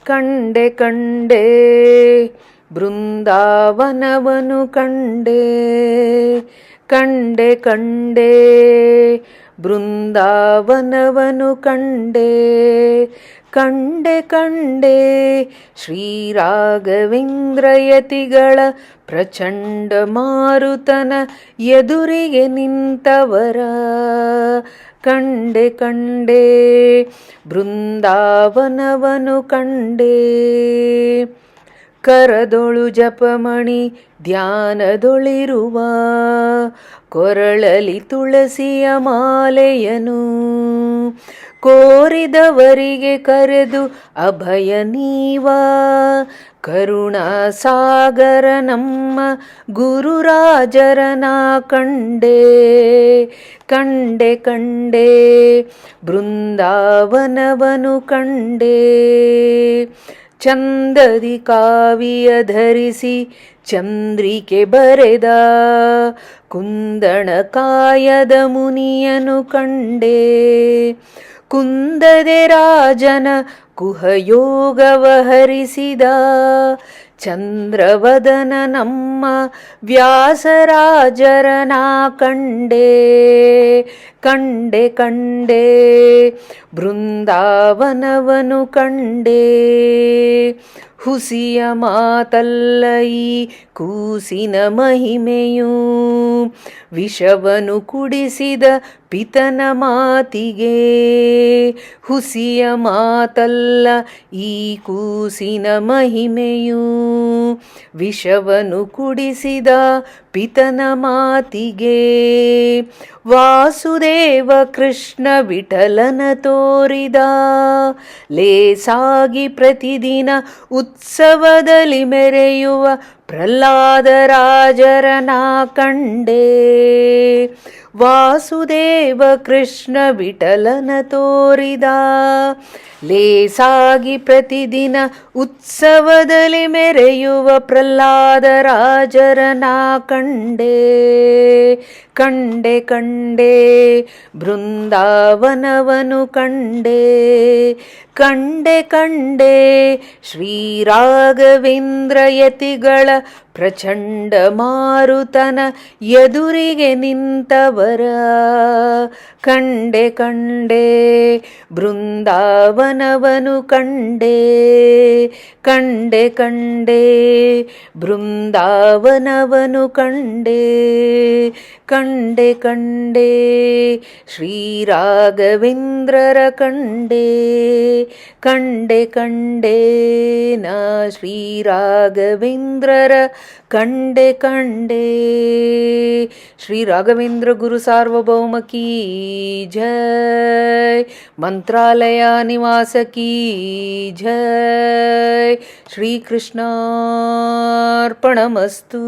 ಕಂಡೆ ಕಂಡೆ ಬೃಂದಾವನವನು ಕಂಡೆ ಕಂಡೆ ಕಂಡೆ ಬೃಂದಾವನವನು ಕಂಡೆ ಕಂಡೆ ಕಂಡೆ ಶ್ರೀರಾಘವೇಂದ್ರಯತಿಗಳ ಪ್ರಚಂಡ ಮಾರುತನ ಎದುರಿಗೆ ನಿಂತವರ ಕಂಡೆ ಕಂಡೆ ಬೃಂದಾವನವನು ಕಂಡೆ ಕರದೊಳು ಜಪಮಣಿ ಧ್ಯಾನದೊಳಿರುವ ಕೊರಳಲಿ ತುಳಸಿಯ ಮಾಲೆಯನು ಕೋರಿದವರಿಗೆ ಕರೆದು ಅಭಯ ನೀವ ಕರುಣಾಸಾಗರ ನಮ್ಮ ಗುರುರಾಜರನ ಕಂಡೆ ಕಂಡೆ ಕಂಡೆ ಬೃಂದಾವನವನು ಕಂಡೆ ಚಂದದಿ ಕಾವಿಯ ಧರಿಸಿ ಚಂದ್ರಿಕೆ ಬರೆದ ಕುಂದಣ ಕಾಯದ ಮುನಿಯನು ಕಂಡೆ ಕುಂದದೆ ರಾಜನ ಕುಹಯೋಗವ ಹರಿಸಿದ ಚಂದ್ರವದನ ನಮ್ಮ ವ್ಯಾಸರಾಜರನ ಕಂಡೆ ಕಂಡೆ ಕಂಡೆ ಬೃಂದಾವನವನು ಕಂಡೆ ಹುಸಿಯ ಮಾತಲ್ಲ ಈ ಕೂಸಿನ ಮಹಿಮೆಯು ವಿಷವನು ಕುಡಿಸಿದ ಪಿತನ ಮಾತಿಗೆ ಹುಸಿಯ ಮಾತಲ್ಲ ಈ ಕೂಸಿನ ಮಹಿಮೆಯು ವಿಷವನು ಕುಡಿಸಿದ ಪಿತನ ಮಾತಿಗೆ ವಾಸುದೇವ ಕೃಷ್ಣ ವಿಠಲನ ತೋರಿದ ಲೇಸಾಗಿ ಪ್ರತಿದಿನ ಉತ್ಸವದಲ್ಲಿ ಮೆರೆಯುವ ಪ್ರಹ್ಲಾದರಾಜರನ ಕಂಡೆ ವಾಸುದೇವ ಕೃಷ್ಣ ವಿಠಲನ ತೋರಿದ ಲೇಸಾಗಿ ಪ್ರತಿದಿನ ಉತ್ಸವದಲ್ಲಿ ಮೆರೆಯುವ ಪ್ರಹ್ಲಾದರಾಜರನ ಕಂಡೆ ಕಂಡೆ ಕಂಡೆ ಬೃಂದಾವನವನು ಕಂಡೆ ಕಂಡೆ ಕಂಡೆ ಶ್ರೀರಾಘವೇಂದ್ರಯತಿಗಳ ಪ್ರಚಂಡ ಮಾರುತನ ಎದುರಿಗೆ ನಿಂತವರ ಕಂಡೆ ಕಂಡೆ ಬೃಂದಾವನವನು ಕಂಡೆ ಕಂಡೆ ಕಂಡೆ ಬೃಂದಾವನವನು ಕಂಡೆ ಕಂಡೆ ಕಂಡೆ ಶ್ರೀರಾಘವೇಂದ್ರರ ಕಂಡೆ ಕಂಡೆ ಕಂಡೆ ನಾ ಶ್ರೀರಾಘವೇಂದ್ರರ ಕಂಡೆ ಕಂಡೆ ಶ್ರೀ ರಾಘವೇಂದ್ರ ಗುರು ಸಾರ್ವಭೌಮ ಕೀ ಜೈ ಮಂತ್ರಾಲಯ ನಿವಾಸ ಕೀ ಜೈ ಶ್ರೀಕೃಷ್ಣಾರ್ಪಣಮಸ್ತು.